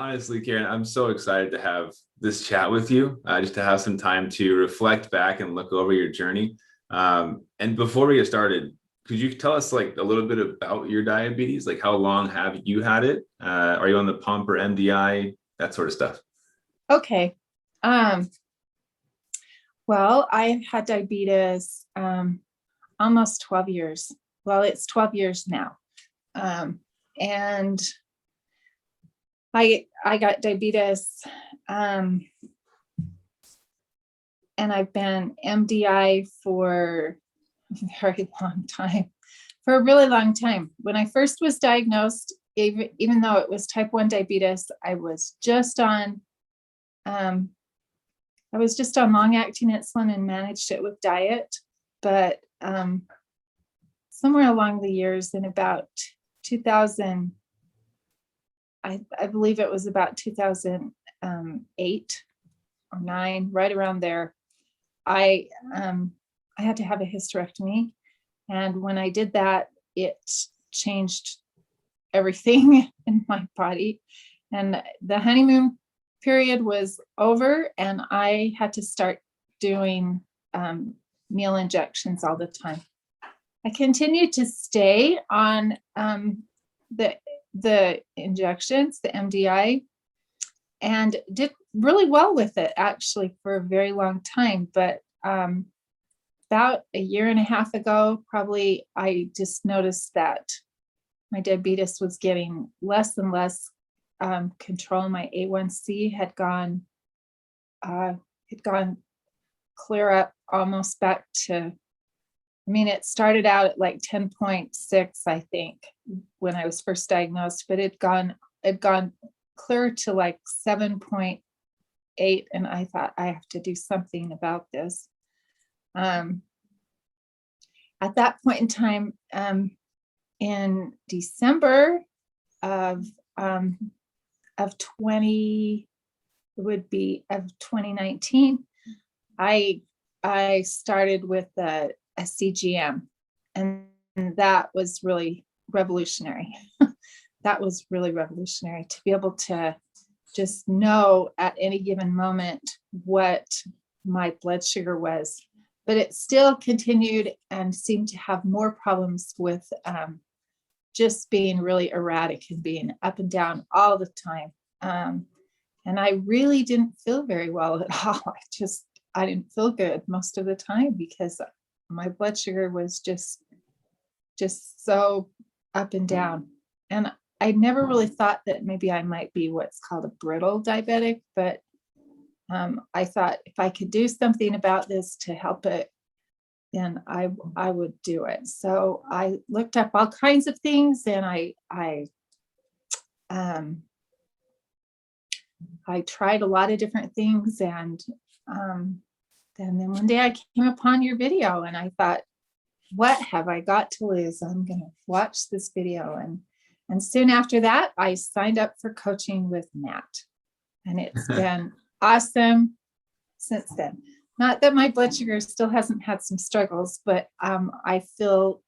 honestly, Karen, I'm so excited to have this chat with you, just to have some time to reflect back and look over your journey. And before we get started, could you tell us like a little bit about your diabetes? Like how long have you had it? Are you on the pump or MDI? That sort of stuff. Okay. Well, I've had diabetes almost 12 years. Well, it's 12 years now. And I got diabetes, and I've been MDI for a very long time, for a really long time. When I first was diagnosed, even though it was type 1 diabetes, I was just on long-acting insulin and managed it with diet. But somewhere along the years, in about 2000, I believe it was about 2008 or 9, right around there, I had to have a hysterectomy. And when I did that, it changed everything in my body. And the honeymoon period was over, and I had to start doing meal injections all the time. I continued to stay on the injections, the MDI, and did really well with it actually for a very long time. But about a year and a half ago, probably, I just noticed that my diabetes was getting less and less control. My A1C had gone clear up, almost back to, it started out at like 10.6, I think, when I was first diagnosed, but it'd gone clear to like 7.8. And I thought, I have to do something about this. At that point in time, in December of 2019, I started with a CGM, and that was really revolutionary. That was really revolutionary, to be able to just know at any given moment what my blood sugar was. But it still continued and seemed to have more problems with just being really erratic and being up and down all the time. And I really didn't feel very well at all. I didn't feel good most of the time because my blood sugar was just so up and down. And I never really thought that maybe I might be what's called a brittle diabetic, but I thought if I could do something about this to help it, then I would do it. So I looked up all kinds of things, and I tried a lot of different things, and then one day I came upon your video, and I thought, what have I got to lose? I'm going to watch this video. And soon after that, I signed up for coaching with Matt, and it's been awesome since then. Not that my blood sugar still hasn't had some struggles, but I feel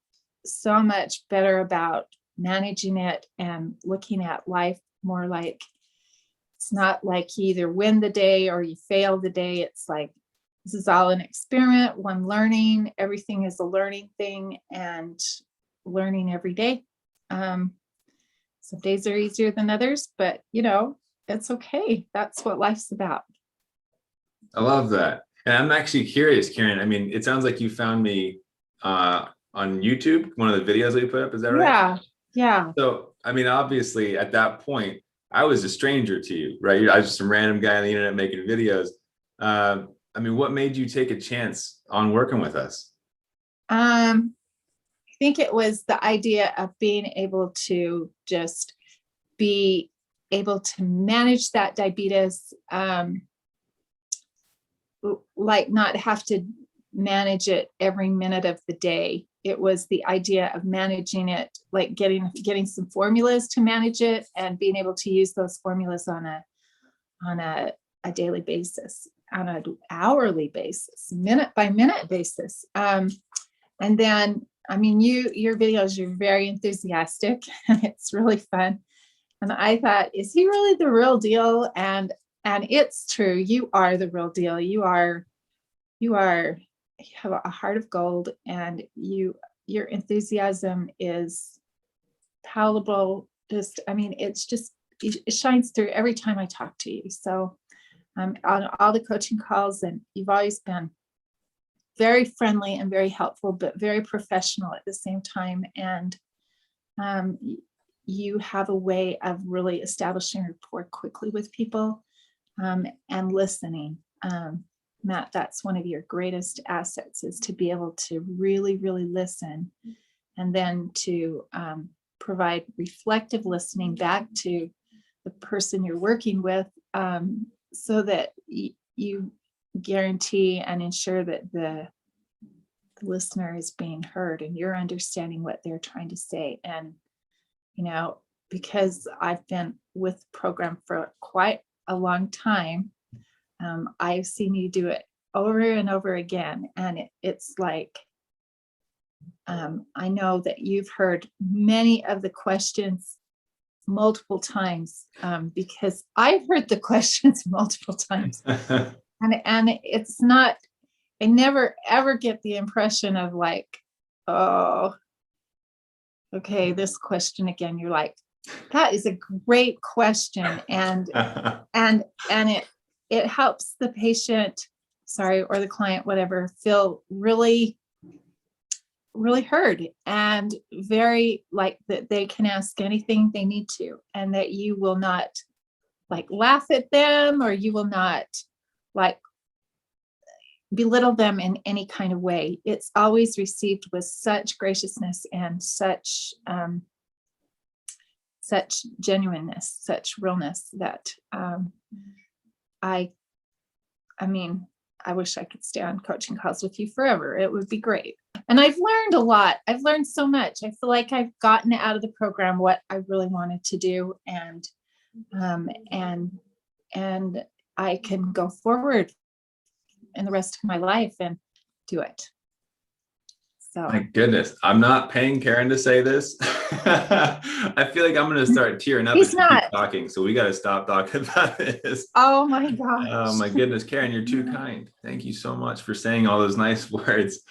so much better about managing it and looking at life more like, it's not like you either win the day or you fail the day. It's like, this is all an experiment, one learning. Everything is a learning thing, and learning every day. Some days are easier than others, but it's okay. That's what life's about. I love that. And I'm actually curious, Karen. It sounds like you found me on YouTube, one of the videos that you put up. Is that right? Yeah. So, obviously at that point, I was a stranger to you, right? I was just some random guy on the internet making videos. What made you take a chance on working with us? I think it was the idea of being able to just be able to manage that diabetes, like not have to manage it every minute of the day. It was the idea of managing it, like getting some formulas to manage it, and being able to use those formulas on a daily basis, on an hourly basis, minute by minute basis. And then, your videos, you're very enthusiastic, and it's really fun. And I thought, is he really the real deal? And it's true. You are the real deal. You have a heart of gold, and your enthusiasm is palatable. It shines through every time I talk to you. So on all the coaching calls, and you've always been very friendly and very helpful, but very professional at the same time. And you have a way of really establishing rapport quickly with people, and listening. Matt, that's one of your greatest assets, is to be able to really, really listen, and then to provide reflective listening back to the person you're working with, so that you guarantee and ensure that the listener is being heard and you're understanding what they're trying to say. And, because I've been with the program for quite a long time, I've seen you do it over and over again. And it's like, I know that you've heard many of the questions multiple times, because I've heard the questions multiple times. And it's not, I never ever get the impression of like, oh, okay, this question again. You're like, that is a great question. And it helps the patient, or the client, whatever, feel really, really heard, and very like that they can ask anything they need to, and that you will not like laugh at them, or you will not like belittle them in any kind of way. It's always received with such graciousness and such genuineness, such realness, that I wish I could stay on coaching calls with you forever. It would be great. And I've learned a lot. I've learned so much. I feel like I've gotten out of the program what I really wanted to do, and I can go forward in the rest of my life and do it. So my goodness, I'm not paying Karen to say this. I feel like I'm going to start tearing up He's if you keep not. talking. So we got to stop talking about this. Oh my gosh. Oh my goodness, Karen, you're too kind. Thank you so much for saying all those nice words.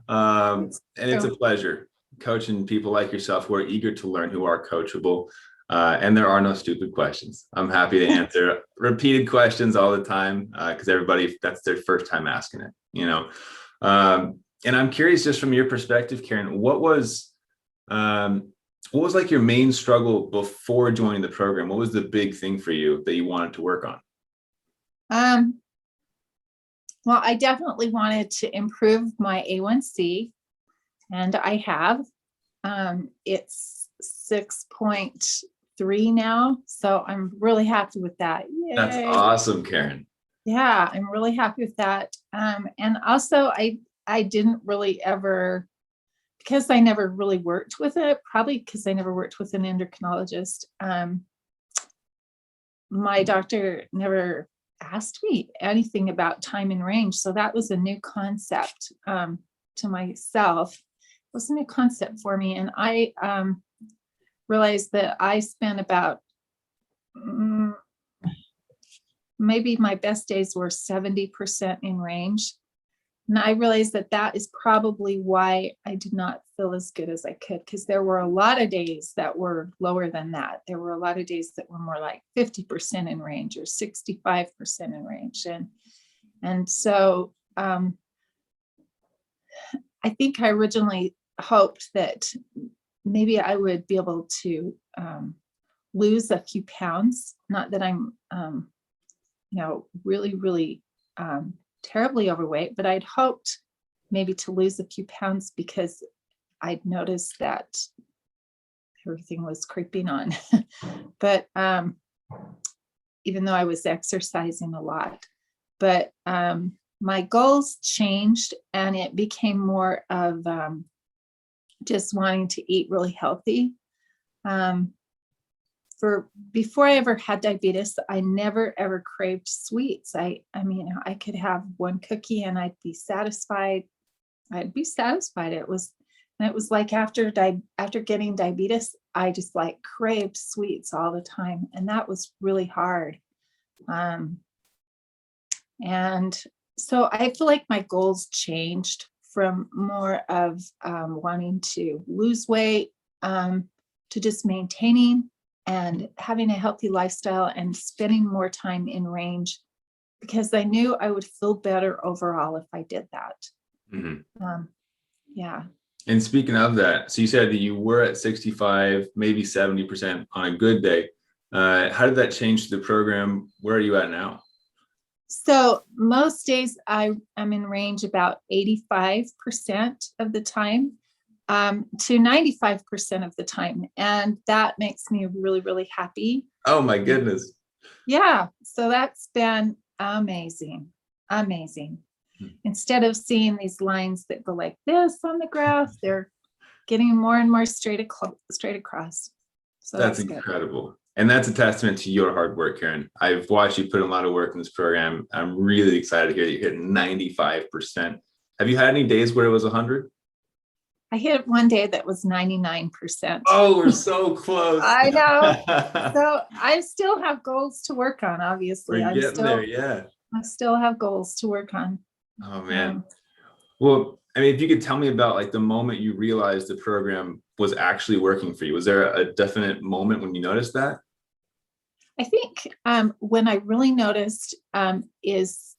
And it's a pleasure coaching people like yourself who are eager to learn, who are coachable. And there are no stupid questions. I'm happy to answer repeated questions all the time, because everybody, that's their first time asking it, and I'm curious, just from your perspective, Karen, what was like your main struggle before joining the program? What was the big thing for you that you wanted to work on? Well, I definitely wanted to improve my A1C, and I have. It's 6.3 now, so I'm really happy with that. Yay. That's awesome, Karen. Yeah, I'm really happy with that. And also, I didn't really ever, because I never really worked with it, probably because I never worked with an endocrinologist. My doctor never asked me anything about time and range. So that was a new concept to myself. It was a new concept for me. And I realized that I spent about, maybe my best days were 70% in range. And I realized that that is probably why I did not feel as good as I could, because there were a lot of days that were lower than that. There were a lot of days that were more like 50% in range or 65% in range. And so I think I originally hoped that maybe I would be able to lose a few pounds. Not that I'm, really, really terribly overweight, but I'd hoped maybe to lose a few pounds, because I'd noticed that everything was creeping on. But even though I was exercising a lot, but my goals changed, and it became more of just wanting to eat really healthy. Before I ever had diabetes, I never ever craved sweets. I mean, I could have one cookie and I'd be satisfied. It And it was like after getting diabetes, I just like craved sweets all the time. And that was really hard. Um, and so I feel like my goals changed from more of wanting to lose weight to just maintaining and having a healthy lifestyle and spending more time in range, because I knew I would feel better overall if I did that. Mhm. Yeah. And speaking of that, so you said that you were at 65, maybe 70% on a good day. How did that change the program? Where are you at now? So most days I'm in range about 85% of the time to 95% of the time. And that makes me really, really happy. Oh my goodness. Yeah. So that's been amazing. Amazing. Hmm. Instead of seeing these lines that go like this on the graph, they're getting more and more straight across. So That's that's good. incredible. And that's a testament to your hard work, Karen. I've watched you put in a lot of work in this program. I'm really excited to hear that you hit 95%. Have you had any days where it was 100? I hit one day that was 99%. Oh, we're so close. I know. So I still have goals to work on, obviously. We're getting there, yeah. I still have goals to work on. Oh man. Well, I mean, if you could tell me about like the moment you realized the program was actually working for you, was there a definite moment when you noticed that? I think when I really noticed is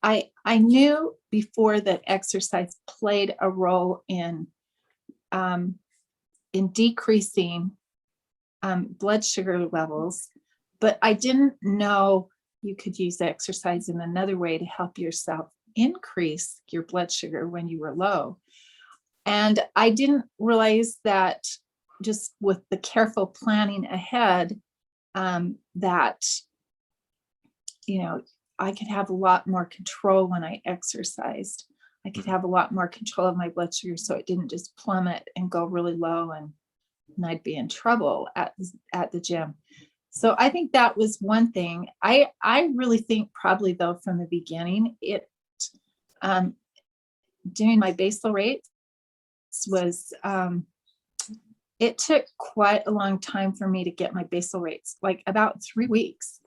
I knew before that exercise played a role in decreasing blood sugar levels, but I didn't know you could use exercise in another way to help yourself increase your blood sugar when you were low. And I didn't realize that just with the careful planning ahead, that, I could have a lot more control when I exercised. I could have a lot more control of my blood sugar so it didn't just plummet and go really low and I'd be in trouble at the gym. So I think that was one thing. I really think probably though from the beginning, um, doing my basal rates was it took quite a long time for me to get my basal rates, like about 3 weeks,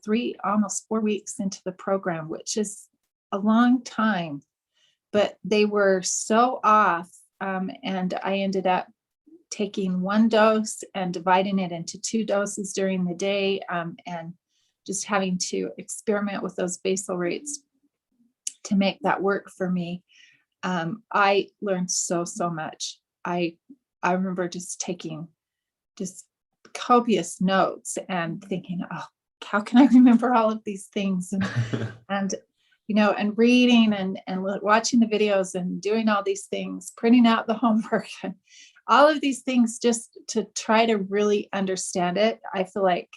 almost 4 weeks into the program, which is a long time, but they were so off. And I ended up taking one dose and dividing it into 2 doses during the day, and just having to experiment with those basal rates to make that work for me. I learned so much. I remember just taking just copious notes and thinking, oh, how can I remember all of these things? And and reading and watching the videos and doing all these things, printing out the homework and all of these things just to try to really understand it. I feel like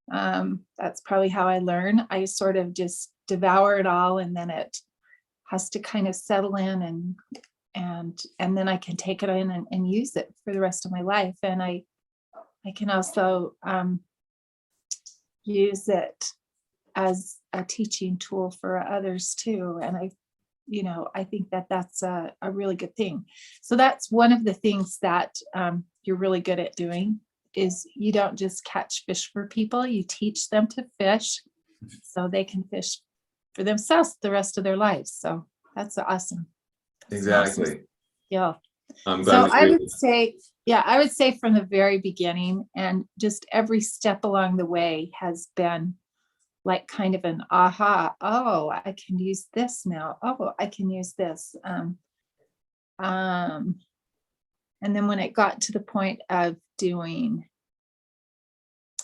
that's probably how I learn. I sort of just devour it all, and then it has to kind of settle in, and then I can take it in and use it for the rest of my life. And I can also use it as a teaching tool for others too. And I think that that's a really good thing. So that's one of the things that you're really good at doing, is you don't just catch fish for people, you teach them to fish so they can fish for themselves the rest of their lives. So that's awesome. That's Exactly. awesome. Yeah. I'm So glad I would say from the very beginning and just every step along the way has been like kind of an aha. Oh, I can use this now. Oh, I can use this. And then when it got to the point of doing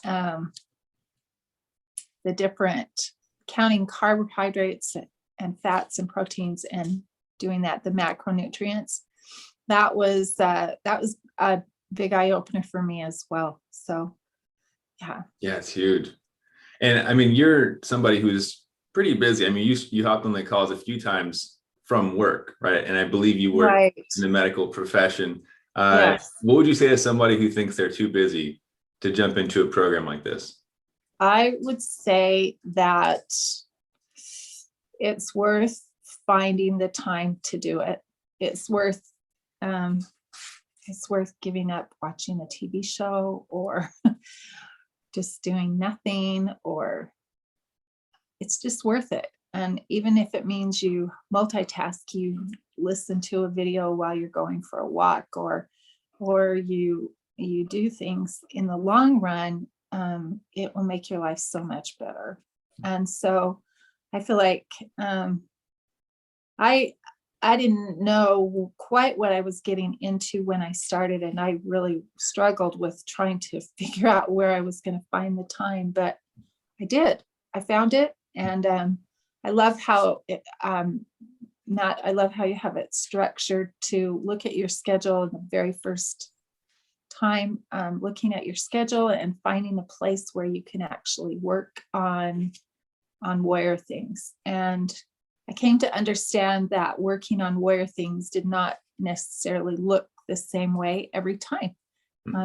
the different counting carbohydrates and fats and proteins and doing the macronutrients, that was a big eye opener for me as well. So yeah, it's huge. And I mean, you're somebody who's pretty busy. I mean, you hopped on the calls a few times from work, right? And I believe you work right. in the medical profession. Yes. What would you say to somebody who thinks they're too busy to jump into a program like this? I would say that it's worth finding the time to do it. It's worth it's worth giving up watching a TV show or just doing nothing, or it's just worth it. And even if it means you multitask, you listen to a video while you're going for a walk, or you do things in the long run, it will make your life so much better. And so I feel like I didn't know quite what I was getting into when I started, and I really struggled with trying to figure out where I was going to find the time, but I did. I found it, and I love how Matt, I love how you have it structured to look at your schedule the very first time, looking at your schedule and finding a place where you can actually work on warrior things. And I came to understand that working on warrior things did not necessarily look the same way every time.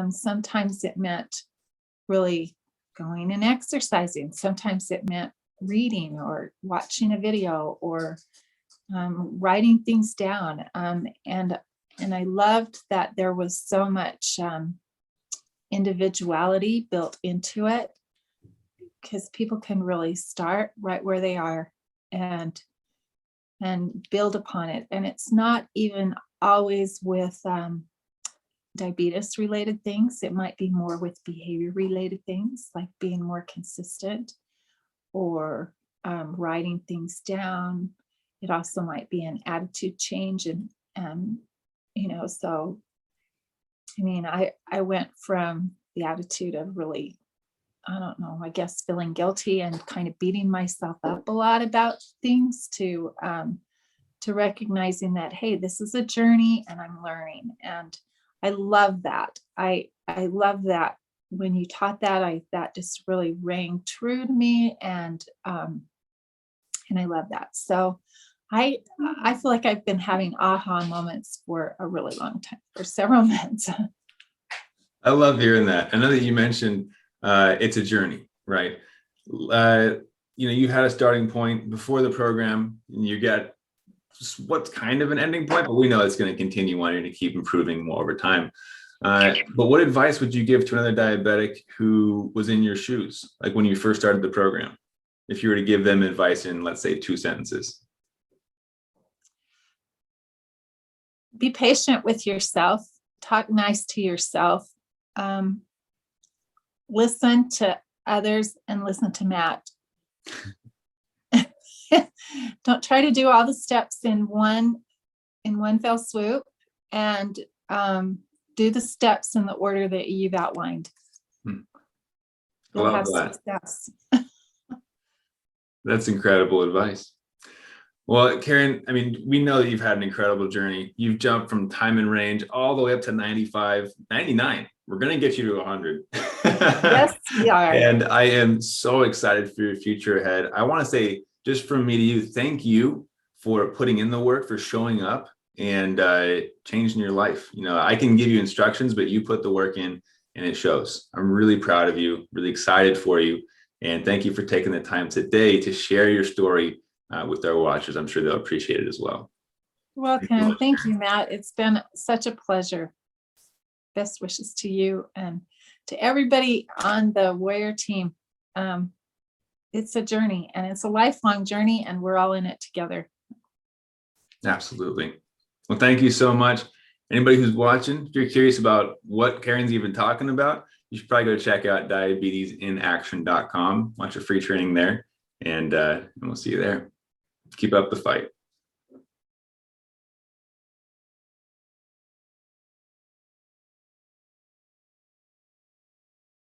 Sometimes it meant really going and exercising. Sometimes it meant reading or watching a video or writing things down. And I loved that there was so much individuality built into it, because people can really start right where they are and build upon it. And it's not even always with diabetes related things. It might be more with behavior related things, like being more consistent or writing things down. It also might be an attitude change. And so, I mean, I went from the attitude of really, I don't know, I guess feeling guilty and kind of beating myself up a lot about things to recognizing that, hey, this is a journey and I'm learning. And I love that. I love that when you taught that, that just really rang true to me. And I love that. So I feel like I've been having aha moments for a really long time, for several months. I love hearing that. I know that you mentioned it's a journey, right? You had a starting point before the program, and you get what's kind of an ending point, but we know it's going to continue wanting to keep improving more over time. But what advice would you give to another diabetic who was in your shoes, like when you first started the program, if you were to give them advice in, let's say, 2 sentences? Be patient with yourself, talk nice to yourself, listen to others and listen to Matt. Don't try to do all the steps in one fell swoop, and do the steps in the order that you've outlined. You'll have success. That's incredible advice. Well, Karen, I mean, we know that you've had an incredible journey. You've jumped from time and range all the way up to 95, 99. We're going to get you to 100. Yes, we are. And I am so excited for your future ahead. I want to say, just from me to you, thank you for putting in the work, for showing up and changing your life. I can give you instructions, but you put the work in and it shows. I'm really proud of you, really excited for you. And thank you for taking the time today to share your story with our watchers. I'm sure they'll appreciate it as well. Welcome. Thank you, Matt. It's been such a pleasure. Best wishes to you and to everybody on the Warrior team. It's a journey, and it's a lifelong journey, and we're all in it together. Absolutely. Well, thank you so much. Anybody who's watching, if you're curious about what Karen's even talking about, you should probably go check out diabetesinaction.com. Watch a free training there, and we'll see you there. Keep up the fight.